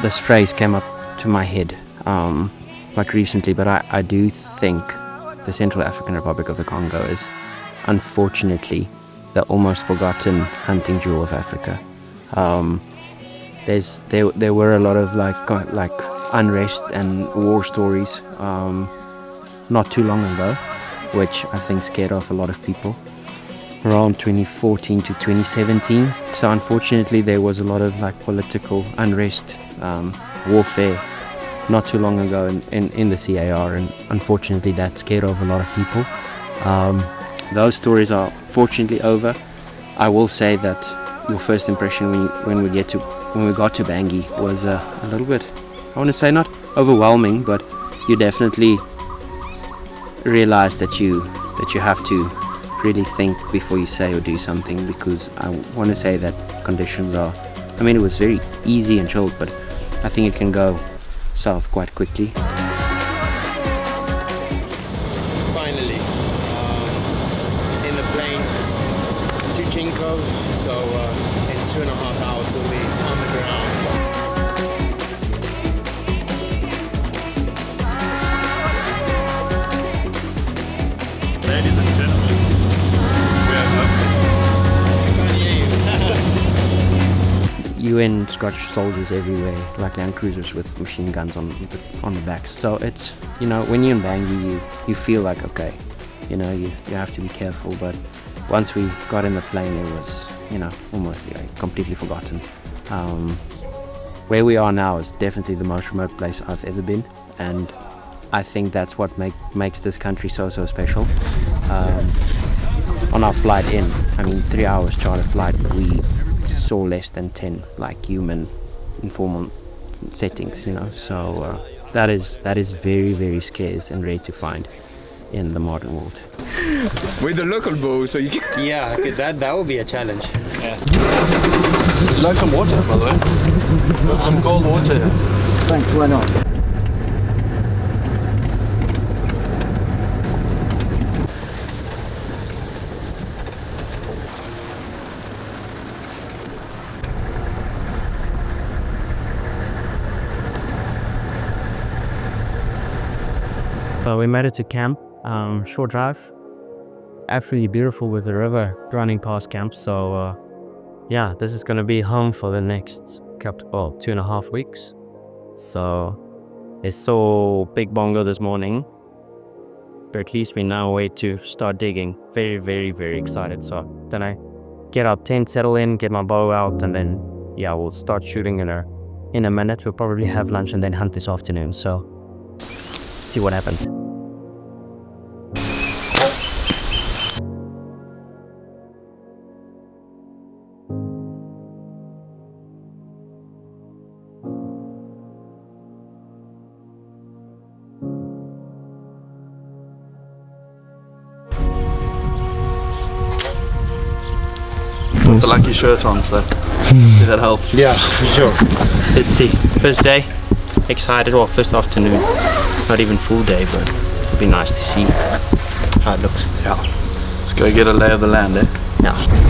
this phrase came up to my head like recently, but I do think the Central African Republic of the Congo is unfortunately the almost forgotten hunting jewel of Africa. There were a lot of like unrest and war stories not too long ago, which I think scared off a lot of people around 2014 to 2017. So unfortunately there was a lot of like political unrest, warfare not too long ago in the CAR, and unfortunately that scared off a lot of people. Those stories are fortunately over. I will say that your first impression when we got to Bangui was a little bit, I want to say not overwhelming, but you definitely realize that you have to really think before you say or do something, because I want to say that conditions are, I mean, it was very easy and chilled, but I think it can go south quite quickly. Finally, in the plane to Chinko, so in 2.5 hours we'll be on the ground. Ladies and gentlemen, we are UN Scottish soldiers everywhere, like land cruisers with machine guns on the backs. So it's, you know, when you're in Bangui, you feel like, okay, you know, you have to be careful. But once we got in the plane, it was, you know, almost completely forgotten. Where we are now is definitely the most remote place I've ever been, and I think that's what makes this country so special. On our flight in, I mean 3 hours charter flight, we saw less than 10 like human informal settings, you know, so that is very scarce and rare to find in the modern world. with the local bow, so you can... Yeah, that would be a challenge. Yeah. Would you like some water, by the way? Got some cold water here. Thanks, why not? So we made it to camp, short drive, absolutely beautiful with the river running past camp. So yeah, this is going to be home for the next 2.5 weeks. So it's so big bongo this morning, but at least we now wait to start digging. Very excited. So then I get our tent, settle in, get my bow out, and then yeah, we'll start shooting in a minute. We'll probably have lunch and then hunt this afternoon. So see what happens. With the lucky shirt on, so if that helps. Yeah, for sure. Let's see. First day, excited, or first afternoon. Not even full day, but it'll be nice to see how it looks. Yeah. Let's go get a lay of the land, eh? Yeah.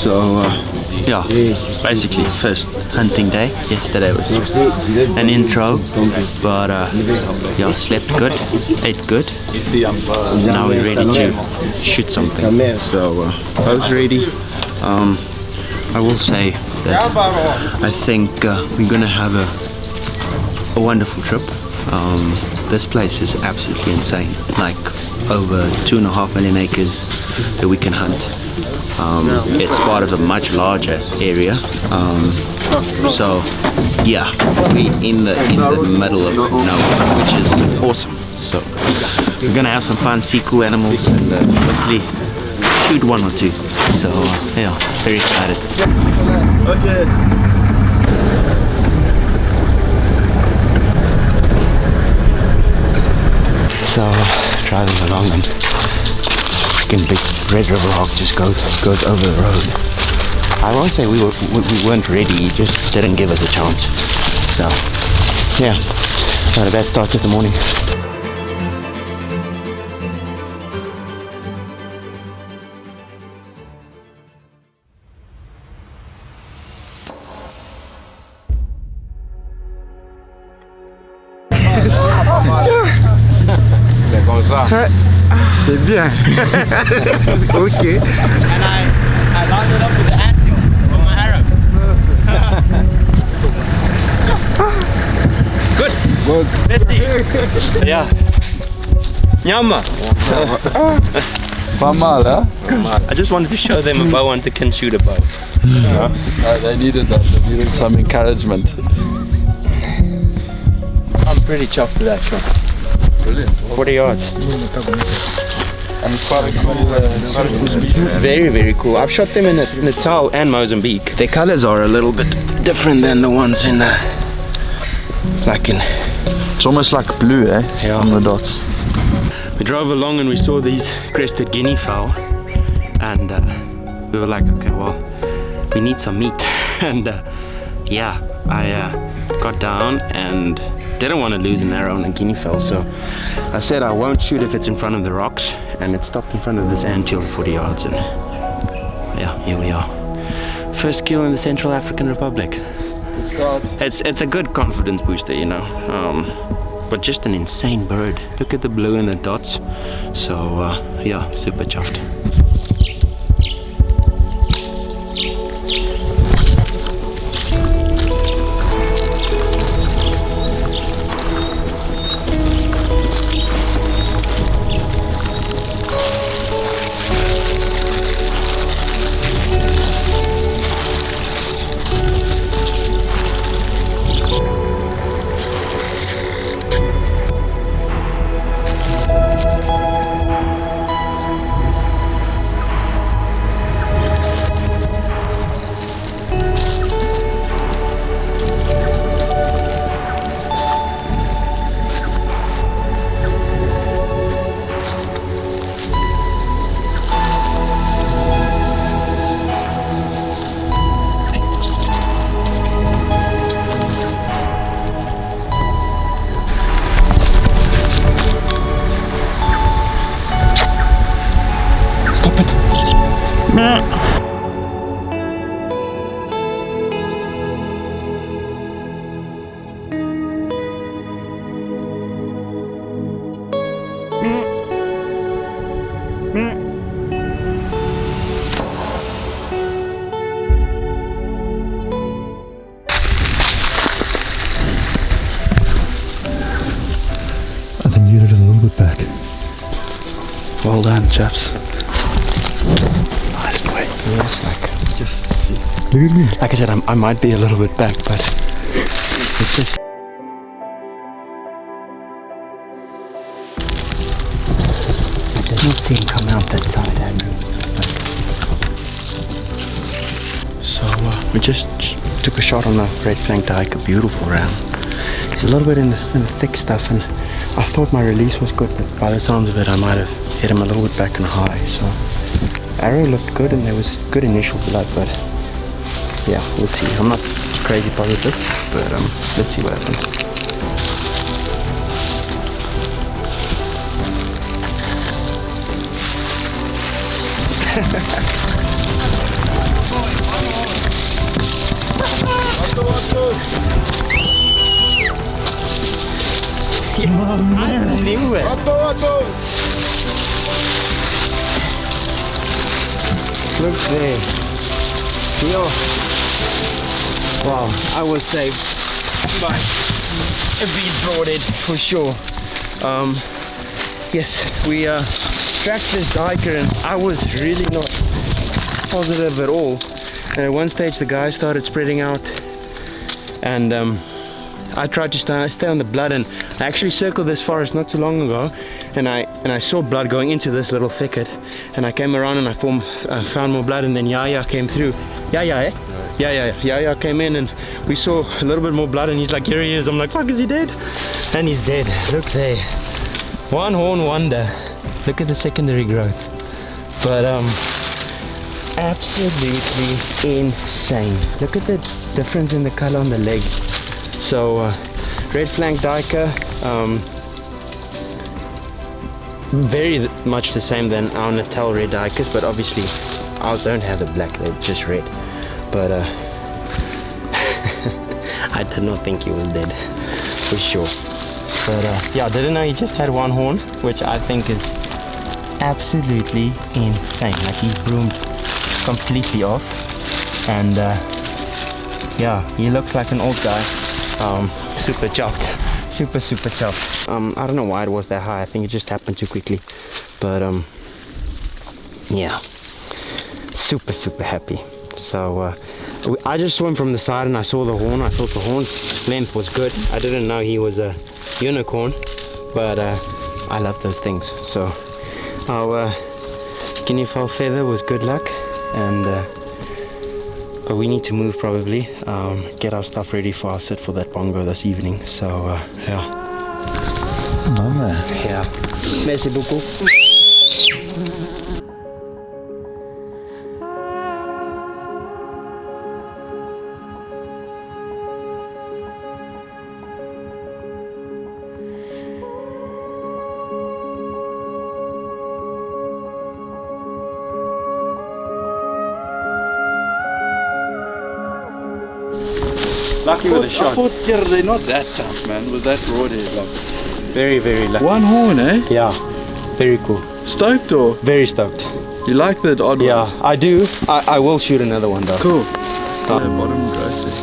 So yeah, basically first hunting day. Yesterday was an intro, but yeah, slept good, ate good. Now we're ready to shoot something. So bow's ready. I will say that I think we're gonna have a wonderful trip. This place is absolutely insane, like over 2.5 million acres. that we can hunt. It's part of a much larger area. So yeah, we're in the middle of nowhere, which is awesome. So we're gonna have some fun, see cool animals, and hopefully shoot one or two. So yeah, very excited. Okay. So driving along, and this freaking big Red River Hog just goes over the road. I won't say we weren't ready, he just didn't give us a chance. So yeah, not a bad start to the morning. C'est bien. Ok. And I lined it up with the anvil for my arrow. Good. Let's see. Yeah. Nyama. Pas mal, huh? I just wanted to show them a bow hunter can shoot a bow. They needed that. They needed some encouragement. I'm pretty chuffed with that shot. Brilliant. 40 yards. And it's quite a cool species. Very, very cool. I've shot them in Natal and Mozambique. Their colors are a little bit different than the ones in like in. It's almost like blue, eh? Yeah. On the dots. We drove along and we saw these crested guinea fowl, and we were like, okay, well, we need some meat. And yeah, I got down and didn't want to lose an arrow on a guinea fowl, so I said I won't shoot if it's in front of the rocks, and it stopped in front of this anthill 40 yards, and yeah, here we are. First kill in the Central African Republic. Good start. It's a good confidence booster, you know, but just an insane bird. Look at the blue and the dots. So yeah, super chuffed. I think you did a little bit back. Well done, chaps. Nice boy. Like, just see. Look at me. Like I said, I might be a little bit back, but it's just. I did not see him come out that side, Andrew. So we just took a shot on a red flanked duiker, beautiful round. He's a little bit in the thick stuff, and I thought my release was good, but by the sounds of it, I might have hit him a little bit back and high. So arrow looked good, and there was good initial blood, but yeah, we'll see. I'm not crazy positive, but let's see what happens. I knew it. Look there. Geel. Wow, I was saved by a bead broadhead for sure. Yes, we tracked this duiker and I was really not positive at all. And at one stage the guys started spreading out, and I tried to stay on the blood, and I actually circled this forest not too long ago, and I saw blood going into this little thicket, and I came around and I found more blood, and then Yaya came through. Yaya came in and we saw a little bit more blood, and he's like, here he is. I'm like, fuck, is he dead? And he's dead. Look there. One horn wonder. Look at the secondary growth. But absolutely insane. Look at the difference in the color on the legs. So red flanked duiker, very much the same than our Natal red duikers, but obviously ours don't have the black, they're just red. But I did not think he was dead, for sure. But yeah, I didn't know he just had one horn, which I think is absolutely insane. Like, he's broomed completely off, and yeah, he looks like an old guy. Super chopped, super chopped. I don't know why it was that high. I think it just happened too quickly. But yeah, super happy. So I just saw him from the side and I saw the horn. I thought the horn's length was good. I didn't know he was a unicorn, but I love those things. So our guinea fowl feather was good luck, and but we need to move probably, get our stuff ready for our sit for that bongo this evening. So yeah. Yeah. Merci beaucoup. Lucky with a shot. I thought, yeah, they're not that tough, man, with that broadhead. Like, Very lucky. one horn, eh? Yeah, very cool. Stoked or? Very stoked. You like that odd Yeah, one? I do. I will shoot another one though. Cool. Bottom growth there.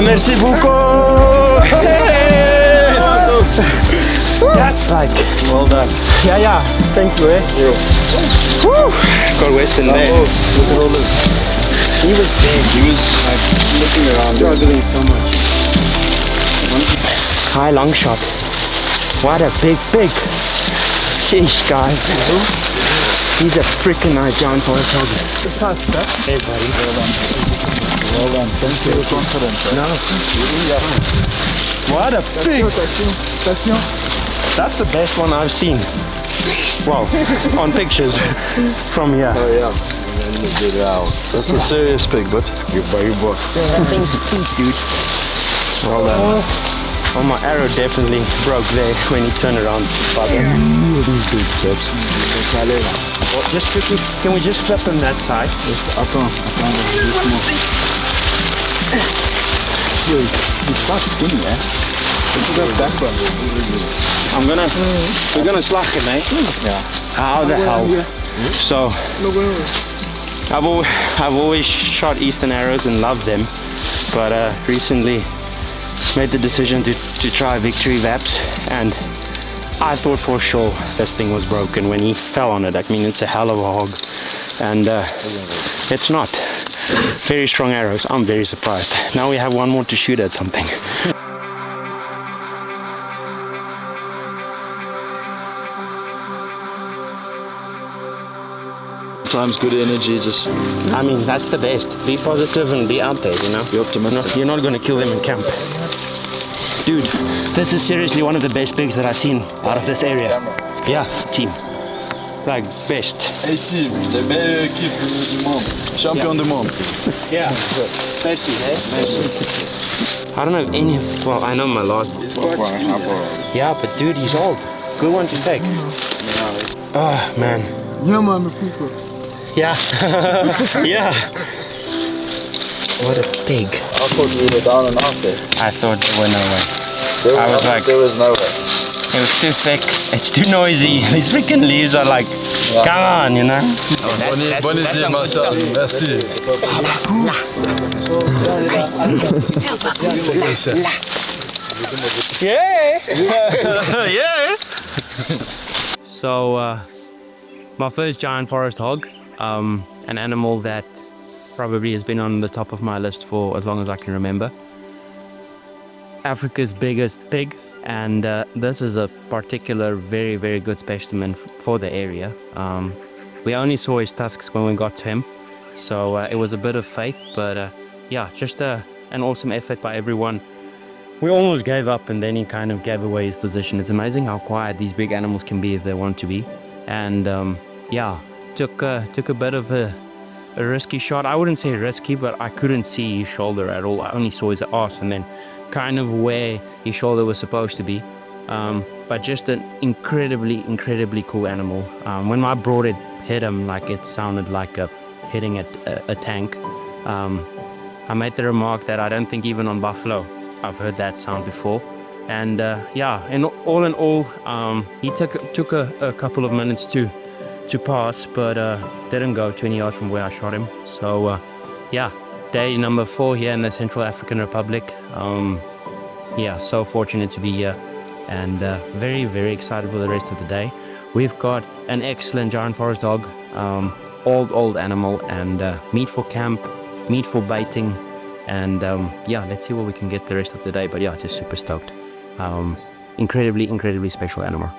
Merci beaucoup. Hey. That's like. Well done. Yeah. Thank you. Woo. Got Western there. Look at all this. He was big. He was like looking around. Struggling so much. High long shot. What a big. Sheesh, guys. He's a freaking nice giant forest hog. Hey, buddy. Well done. Thanks for your confidence. No. What a big. That's the best one I've seen. Well, on pictures from here. Oh yeah. That's a serious pig, but you're very bored. That thing's a feet, dude. Well done. Oh, my arrow definitely broke there when he turned around. Just quickly, can we just flip him that side? He's quite skinny, eh? We're gonna slag him, eh? Yeah. How the hell? So, I've always shot Eastern arrows and loved them, but recently made the decision to try Victory Vaps, and I thought for sure this thing was broken when he fell on it. I mean, it's a hell of a hog, and it's not. Very strong arrows. I'm very surprised. Now we have one more to shoot at something. Sometimes good energy, just I mean, that's the best. Be positive and be out there, you know? be optimistic. You're not going to kill them in camp. Dude, this is seriously one of the best pigs that I've seen out of this area. Yeah, team. Like, best. Hey team, les meilleures équipes du monde. Champion du monde. Yeah. Merci, eh? I don't know any. Well, I know my last. Yeah, but dude, he's old. Good one to take. Oh, man. Yeah. Yeah. What a pig. I thought you were down and out there. I thought there were no way. I was like, there was no way. It was too thick. It's too noisy. These freaking leaves are like, come on, you know? Bonne idée, Marcel. Merci. Yeah. Yeah. So, my first giant forest hog, an animal that probably has been on the top of my list for as long as I can remember. Africa's biggest pig, and this is a particular very good specimen for the area. We only saw his tusks when we got to him, so it was a bit of faith, but yeah, just an awesome effort by everyone. We almost gave up, and then he kind of gave away his position. It's amazing how quiet these big animals can be if they want to be. And yeah, took a bit of a risky shot. I wouldn't say risky, but I couldn't see his shoulder at all. I only saw his ass and then kind of where his shoulder was supposed to be. But just an incredibly cool animal. When my broad hit him, like it sounded like hitting a tank. I made the remark that I don't think even on buffalo I've heard that sound before. And yeah, and all in all, he took a couple of minutes to pass, but didn't go 20 yards from where I shot him. So yeah, day number 4 here in the Central African Republic. Yeah, so fortunate to be here, and very excited for the rest of the day. We've got an excellent giant forest dog, old animal, and meat for camp, meat for baiting, and yeah, let's see what we can get the rest of the day. But yeah, just super stoked. Incredibly special animal.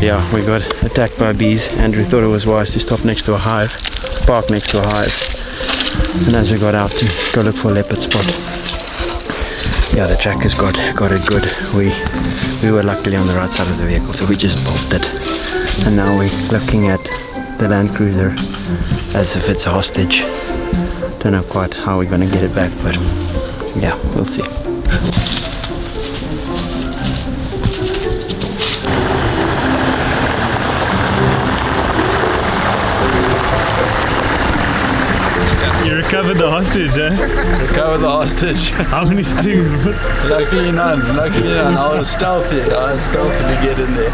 yeah, we got attacked by bees. Andrew thought it was wise to stop next to a hive, park next to a hive, and as we got out to go look for a leopard spot, yeah, the trackers got it good. We were luckily on the right side of the vehicle, so we just bolted, and now we're looking at the Land Cruiser as if it's a hostage. Don't know quite how we're gonna get it back, but yeah, we'll see. You recovered the hostage, eh? Recover the hostage. How many strings? Luckily none. I was stealthy. I was stealthy to get in there.